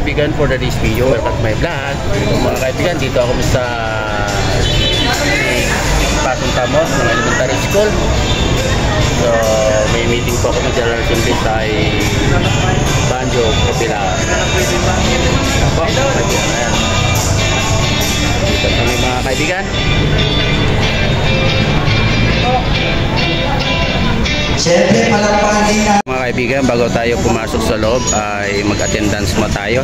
kaibigan, for today's video, welcome to my vlog. Mga kaibigan, dito ako sa Pasong Tamos ng elementary school. So, may meeting po ako ng General Assembly sa Banjo, Kapila. Ako, kaibigan na yan. Dito kami mga kaibigan. Siyempre, palakpakan din na. Mga kaibigan, bago tayo pumasok sa loob ay mag-attendance mo tayo.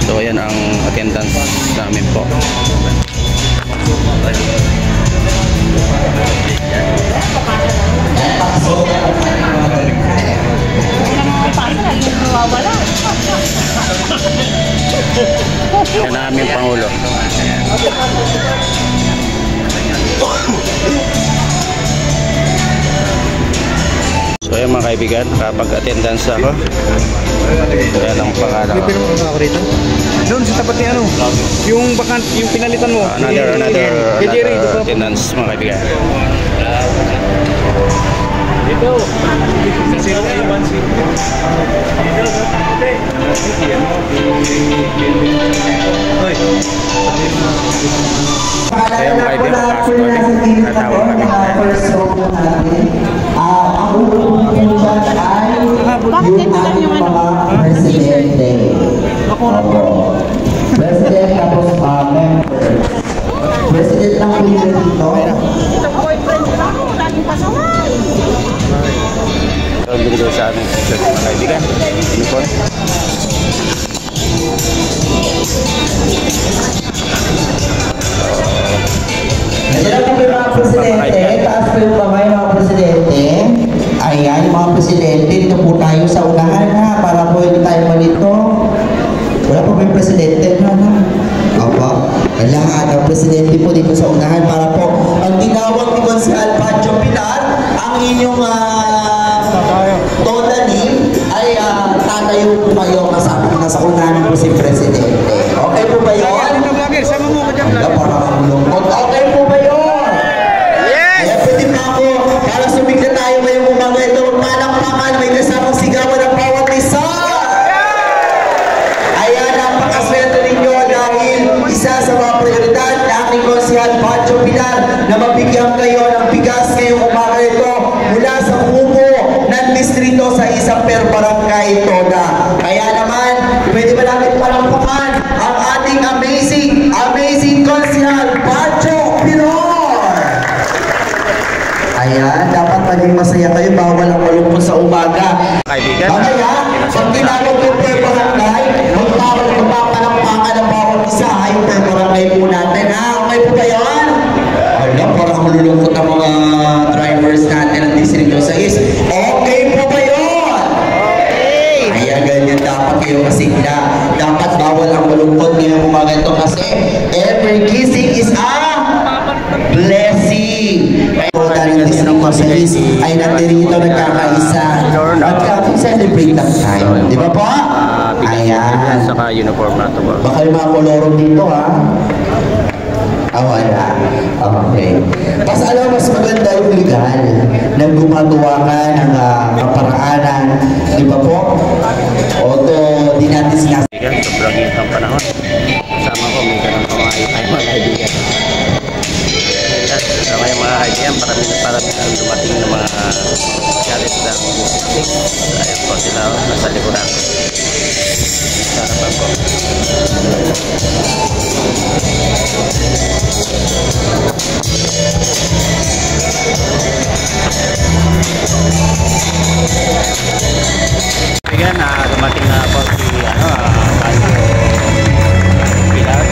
So, ayan ang attendance namin po. Yan ang aming Pangulo. So ayan mga kaibigan, kapag-attendance ako. Ayan ang pangalan. May pinunod ako rito. Doon sa tapat ni ano? Yung bakant, yung pinalitan mo. Another attendance mga kaibigan. Dito. Sa 0A1C. Ayan mga kaibigan, pasok kami. Natawag kami. Ang ulo dyan ay yung ating mga presidente. President tapos member. President lang po yun dito. So, binigay sa amin mga kaibigan. Uniform. Nandiyan po yung mga presidente. Taas po yung kamay mga presidente. Ayan, yung mga presidente. Dito po tayo sa unahan ha. Para po hindi tayo malito. Wala po yung presidente na na. Opo. Lahat ang presidente po dito sa unahan. Para po ang tinawag ni Consihal Pancho Pilar, ang inyong toda name ay tatayo po kayo kasama na sa unahan po si presidente. Okay po ba yun? Sama mo ka dyan. Okay po ba yun? Yes! Ayan, pwede pa ako. Para sumigla tayo ngayong umaga ito. Palakpakan, may kasamang sigawan ng bawat isa. Ayan, napakaswerte ninyo dahil isa sa mga prioridad na aking Consihal Pancho Pilar na mabigyan kayo ng bigas ngayong umaga ito mula sa kubo ng distrito sa isang per barangay Toda. Kaya naman, pwede ba natin palakpakan ang ating amazing Consihal Pancho Pilar. Ayan, dapat maging masaya kayo, bawal ang malungkot sa umaga. Kaibigan. Mamaya, pag tinawag yung per barangay, magpapalakpakan ang bawat isa, yung per barangay po natin, ha? Okay po ba yun? Alam, parang malulungkot ang mga drivers natin ng distrito sa is. Okay po ba yun? Okay! Ayan, ganyan dapat kayo masigla. Dapat bawal ang malungkot ngayong umaga ito kasi every kissing is a blessing. Dahil yung distrito sa is ay nandirito nagkakaisa at celebrate ng time. Di ba po? Ayan. Saka uniform na ito ba? Baka yung mga kolorong dito ha. Wala. Okay. Mas alam, mas maganda yung legal nang gumagawa ka ng kaparaanan. Di ba po? Although, di natin sinasabi. Sobrang init ng panahon. Kasama ko, may ganun kumain tayo mga kaibigan. So ngayon mga kaibigan, parami ang dumating ng mga galit ng music. Ayan po sila, nasa likuran. Sa harapan po. Kaibigan, dumating na po si Banjo Pilar.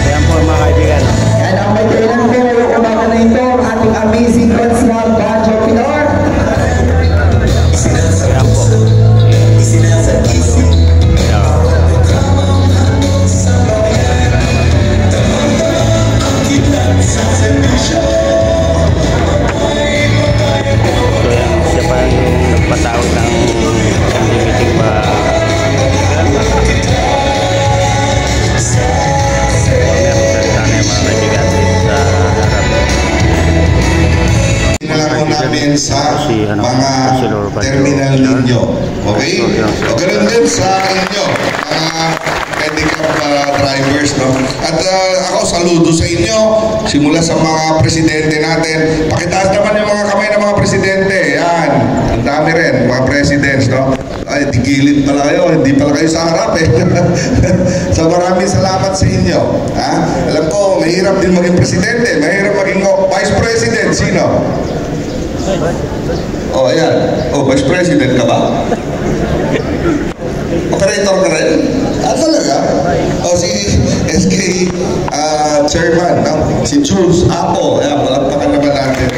Ayan po mga kaibigan. Yan ang may kailangan ko ngayong umaga na ito, ang ating amazing Consihal Pancho Pilar. Ayan po. mga terminal ninyo. Okay? O ganoon din sa inyo, mga pedicab drivers, no? At ako saludo sa inyo, simula sa mga presidente natin. Pakitaas naman yung mga kamay ng mga presidente. Yan, ang dami rin, mga presidents, no? Ay, di gilid pala kayo, hindi pala kayo sa harap eh. So maraming salamat sa inyo. Ha? Alam ko, mahirap din maging presidente, mahirap maging vice president. Sino? Oh, ayan. Oh, vice president ka ba? Operator ka rin? Ah, talaga? O, si SK chairman, no? Si Jules Apo. Ayan, palagpakan naman natin.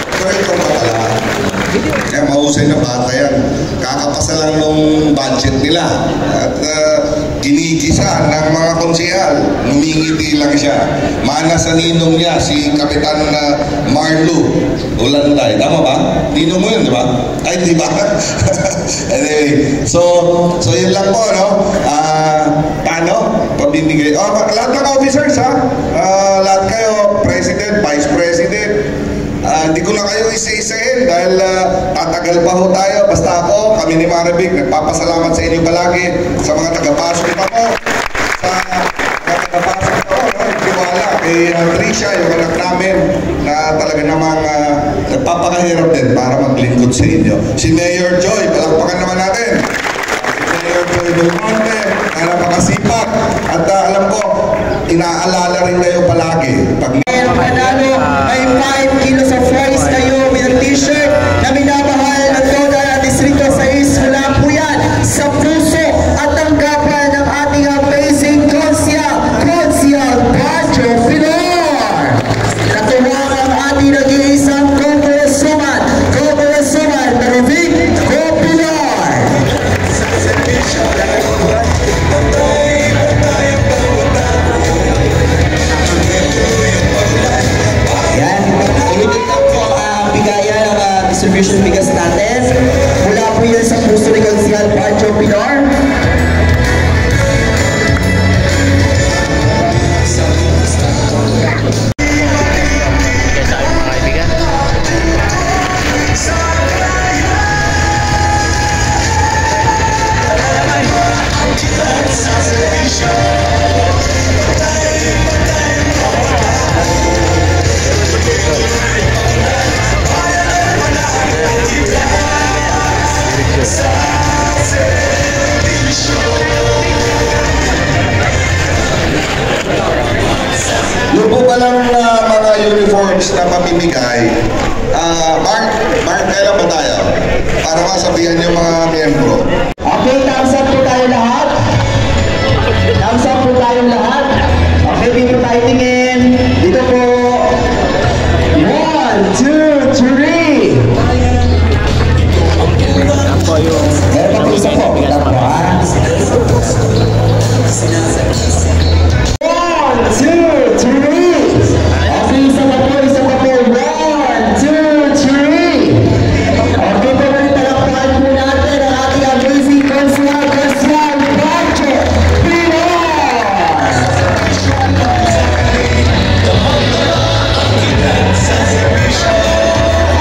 Operator ka pala. Kaya mahusay na bata yan. Kakapasa lang nung budget nila. At ginigisa ng mga konsehal. Numingiti lang siya. Mana sa ninong niya, si Kapitan Marlu Ulanday. Tama ba? Ninong mo yun, di ba? Ay, di ba? Anyway, so yun lang po, no? Paano? Pabibigay. Lahat ng officers, ha? Lahat kayo, President, Vice President. Hindi ko na kayo isa-isahin dahil tatagal pa ho tayo. Basta ako, kami ni Maribig, nagpapasalamat sa inyo palagi, sa mga taga-pasok pa ko, sa mga taga-pasok pa ko, tiwala kay Tricia, yung anak namin, na talaga namang nagpapakahirap din para maglingkod sa inyo. Si Mayor Joy, palakpakan naman natin. Si Mayor Joy Belmonte, na napakasipag. At alam ko, inaalala rin kayo palagi. Pag Panalo, may 5 kilos of rice kayo, may t-shirt na minamahal ng Toda at Distrito 6. Mula po yan sa puso at tanggapan ng ating amazing Consial Banjo Pilor. Natuwang ang ating nag-iisang Congresswoman Maribig Copilor. Distribution bigas natin. Mula po yan sa puso ni Consial Banjo Pilor. Yung po palang mga uniforms na pamimigay, Mark, kailan ba tayo? Para masabihan yung mga miyembro. Okay, thumbs up po tayo lahat. Thumbs up po tayo lahat. Okay, dito tayo tingin. Dito po. 1, 2, 3. Meron pa po isa po. Ito po, ha? 1, 2, 3. Okay, isa pa po, isa pa po. 1, 2, 3. Okay po, palakpakan po natin ang ating amazing Consial Banjo Pilor.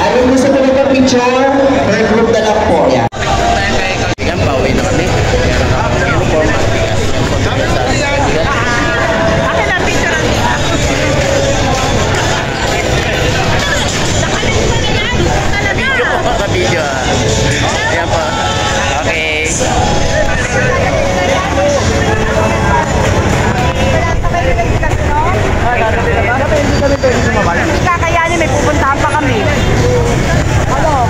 Ayaw gusto ko magpa-picture, per group na lang po. Yan. Yan, bawi na kami. Video po, video. Ayan po. Okay. Kakayanin, may pupuntahan pa kami. Ano?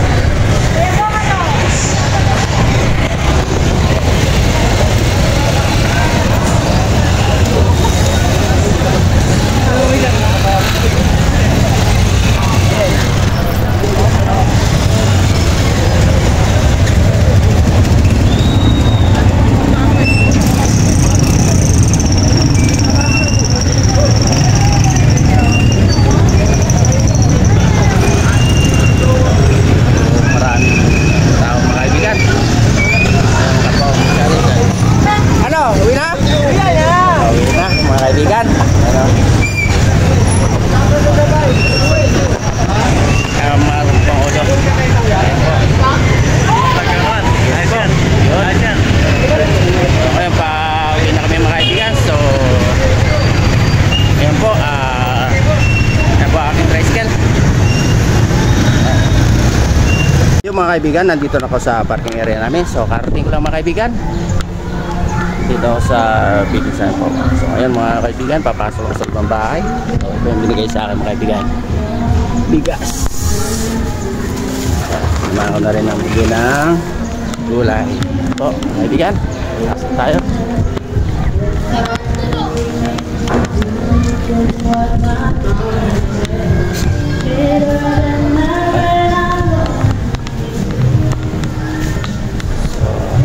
Mga pangulo. kaibigan, nandito na ako sa parking area namin. So karating ko lang mga kaibigan. Dito ako sa Bilisan po. So ayun mga kaibigan, papasok ako sa ibang bahay. So ito yung binigay sa akin mga kaibigan. Bigas. Samahan ko na rin ang bigay ng gulay. So mga kaibigan, pasok tayo.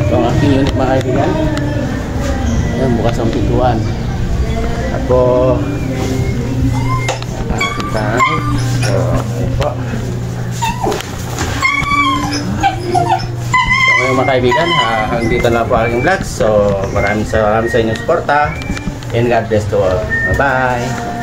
Ito ang aking unit mga kaibigan. Ayan, bukas ang pintuan. Ako aking bahay. So, ayun po. So, ngayon mga kaibigan, hanggang dito na po aking vlog. So, maraming salamat sa inyong suporta. And God bless to all. Bye-bye.